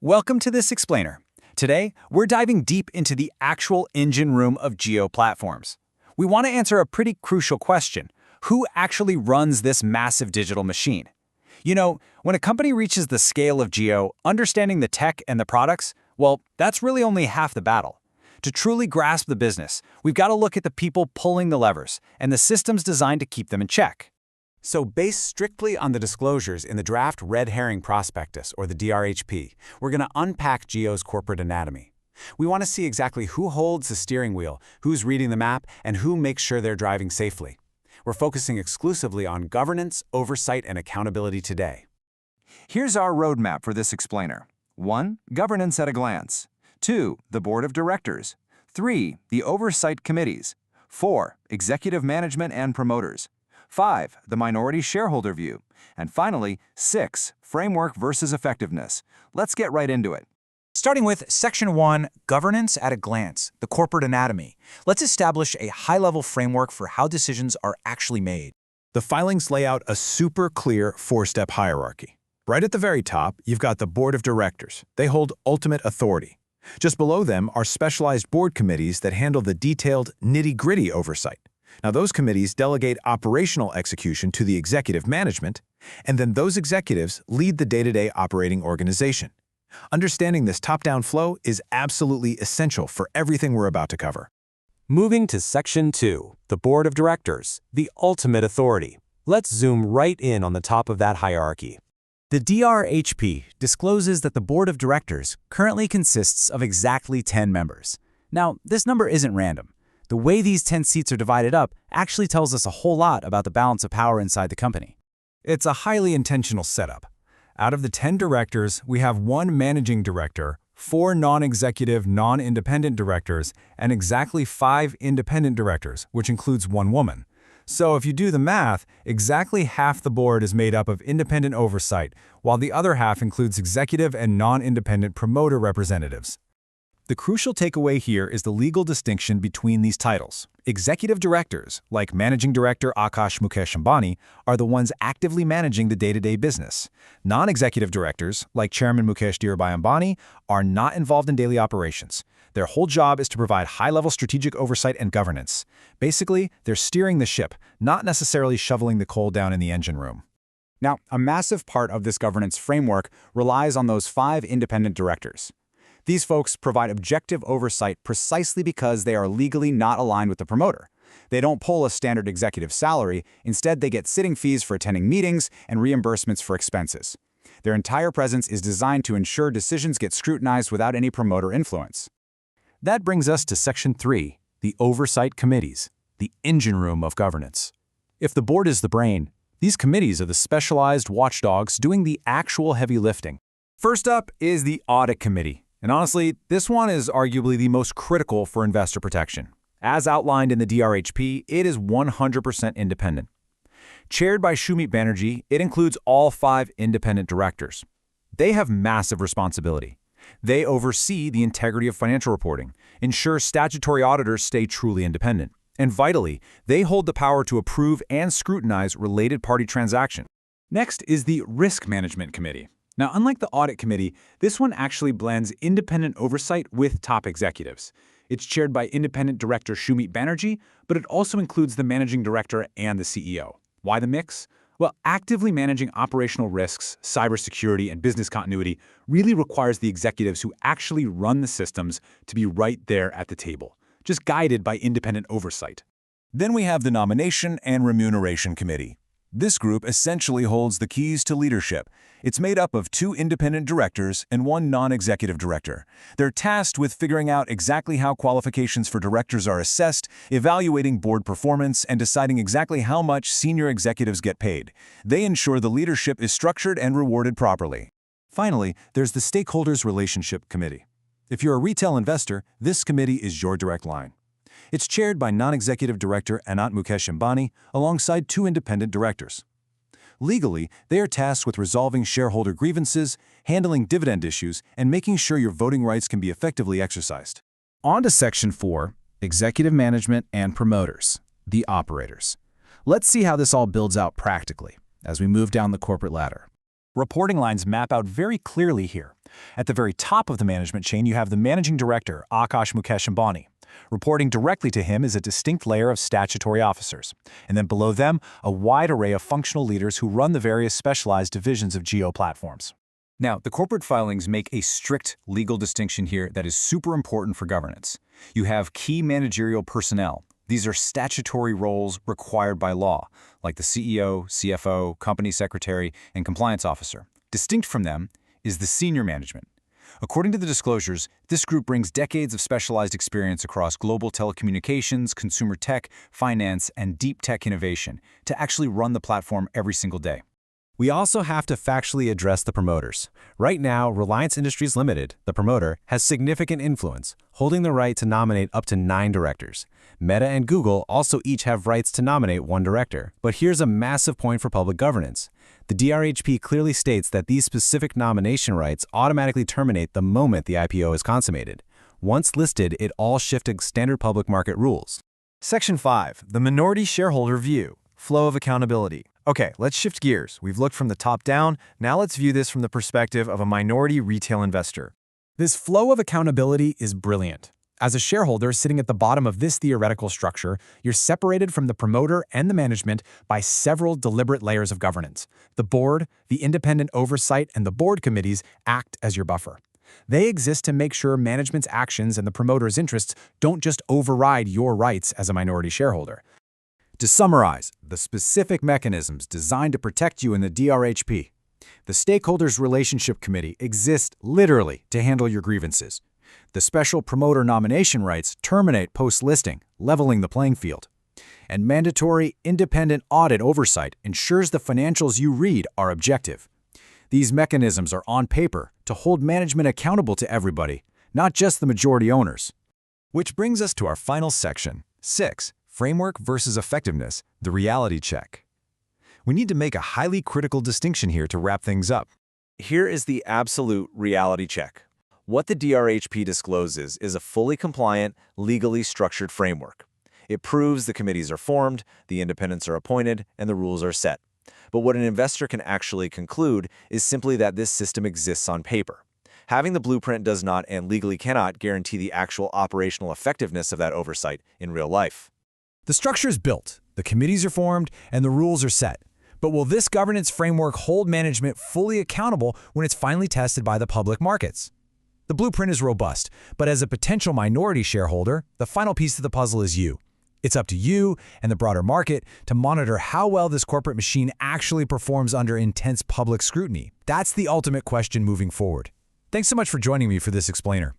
Welcome to this explainer. Today, we're diving deep into the actual engine room of Jio Platforms. We want to answer a pretty crucial question. Who actually runs this massive digital machine? You know, when a company reaches the scale of Jio, understanding the tech and the products, well, that's really only half the battle. To truly grasp the business, we've got to look at the people pulling the levers and the systems designed to keep them in check. So based strictly on the disclosures in the draft red herring prospectus, or the DRHP, we're going to unpack Jio's corporate anatomy. We want to see exactly who holds the steering wheel, who's reading the map, and who makes sure they're driving safely. We're focusing exclusively on governance, oversight, and accountability today. Here's our roadmap for this explainer. 1. Governance at a glance. 2. The Board of Directors. 3. The Oversight Committees. 4. Executive Management and Promoters. 5. The Minority Shareholder View. And finally, 6. Framework versus Effectiveness. Let's get right into it. Starting with Section 1, Governance at a Glance, the Corporate Anatomy. Let's establish a high-level framework for how decisions are actually made. The filings lay out a super clear four-step hierarchy. Right at the very top, you've got the Board of Directors. They hold ultimate authority. Just below them are specialized board committees that handle the detailed, nitty-gritty oversight. Now, those committees delegate operational execution to the executive management, and then those executives lead the day-to-day operating organization. Understanding this top-down flow is absolutely essential for everything we're about to cover. Moving to Section 2, the Board of Directors, the ultimate authority. Let's zoom right in on the top of that hierarchy. The DRHP discloses that the Board of Directors currently consists of exactly 10 members. Now, this number isn't random. The way these 10 seats are divided up actually tells us a whole lot about the balance of power inside the company. It's a highly intentional setup. Out of the 10 directors, we have 1 managing director, 4 non-executive, non-independent directors, and exactly 5 independent directors, which includes 1 woman. So if you do the math, exactly half the board is made up of independent oversight, while the other half includes executive and non-independent promoter representatives. The crucial takeaway here is the legal distinction between these titles. Executive directors, like Managing Director Akash Mukesh Ambani, are the ones actively managing the day-to-day business. Non-executive directors, like Chairman Mukesh Dhirubhai Ambani, are not involved in daily operations. Their whole job is to provide high-level strategic oversight and governance. Basically, they're steering the ship, not necessarily shoveling the coal down in the engine room. Now, a massive part of this governance framework relies on those 5 independent directors. These folks provide objective oversight precisely because they are legally not aligned with the promoter. They don't pull a standard executive salary. Instead, they get sitting fees for attending meetings and reimbursements for expenses. Their entire presence is designed to ensure decisions get scrutinized without any promoter influence. That brings us to Section 3, the Oversight Committees, the engine room of governance. If the board is the brain, these committees are the specialized watchdogs doing the actual heavy lifting. First up is the Audit Committee. And honestly, this one is arguably the most critical for investor protection. As outlined in the DRHP, it is 100% independent. Chaired by Shumit Banerjee, it includes all 5 independent directors. They have massive responsibility. They oversee the integrity of financial reporting, ensure statutory auditors stay truly independent, and vitally, they hold the power to approve and scrutinize related party transactions. Next is the Risk Management Committee. Now, unlike the Audit Committee, this one actually blends independent oversight with top executives. It's chaired by independent director Shumit Banerjee, but it also includes the managing director and the CEO. Why the mix? Well, actively managing operational risks, cybersecurity, and business continuity really requires the executives who actually run the systems to be right there at the table, just guided by independent oversight. Then we have the Nomination and Remuneration Committee. This group essentially holds the keys to leadership. It's made up of 2 independent directors and 1 non-executive director. They're tasked with figuring out exactly how qualifications for directors are assessed, evaluating board performance, and deciding exactly how much senior executives get paid. They ensure the leadership is structured and rewarded properly. Finally, there's the Stakeholders Relationship Committee. If you're a retail investor, this committee is your direct line. It's chaired by non-executive director Anant Mukesh Ambani alongside 2 independent directors. Legally, they are tasked with resolving shareholder grievances, handling dividend issues, and making sure your voting rights can be effectively exercised. On to Section 4, Executive Management and Promoters, the Operators. Let's see how this all builds out practically as we move down the corporate ladder. Reporting lines map out very clearly here. At the very top of the management chain, you have the managing director, Akash Mukesh Ambani. Reporting directly to him is a distinct layer of statutory officers. And then below them, a wide array of functional leaders who run the various specialized divisions of Jio Platforms. Now, the corporate filings make a strict legal distinction here that is super important for governance. You have key managerial personnel. These are statutory roles required by law, like the CEO, CFO, company secretary, and compliance officer. Distinct from them is the senior management. According to the disclosures, this group brings decades of specialized experience across global telecommunications, consumer tech, finance, and deep tech innovation to actually run the platform every single day. We also have to factually address the promoters. Right now, Reliance Industries Limited, the promoter, has significant influence, holding the right to nominate up to 9 directors. Meta and Google also each have rights to nominate 1 director. But here's a massive point for public governance. The DRHP clearly states that these specific nomination rights automatically terminate the moment the IPO is consummated. Once listed, it all shifts to standard public market rules. Section 5. The Minority Shareholder View. Flow of Accountability. Okay, let's shift gears. We've looked from the top down. Now let's view this from the perspective of a minority retail investor. This flow of accountability is brilliant. As a shareholder sitting at the bottom of this theoretical structure, you're separated from the promoter and the management by several deliberate layers of governance. The board, the independent oversight, and the board committees act as your buffer. They exist to make sure management's actions and the promoter's interests don't just override your rights as a minority shareholder. To summarize, the specific mechanisms designed to protect you in the DRHP. The Stakeholders Relationship Committee exists literally to handle your grievances. The special promoter nomination rights terminate post-listing, leveling the playing field. And mandatory independent audit oversight ensures the financials you read are objective. These mechanisms are on paper to hold management accountable to everybody, not just the majority owners. Which brings us to our final section, 6. Framework versus effectiveness, the reality check. We need to make a highly critical distinction here to wrap things up. Here is the absolute reality check. What the DRHP discloses is a fully compliant, legally structured framework. It proves the committees are formed, the independents are appointed, and the rules are set. But what an investor can actually conclude is simply that this system exists on paper. Having the blueprint does not and legally cannot guarantee the actual operational effectiveness of that oversight in real life. The structure is built, the committees are formed, and the rules are set. But will this governance framework hold management fully accountable when it's finally tested by the public markets? The blueprint is robust, but as a potential minority shareholder, the final piece of the puzzle is you. It's up to you and the broader market to monitor how well this corporate machine actually performs under intense public scrutiny. That's the ultimate question moving forward. Thanks so much for joining me for this explainer.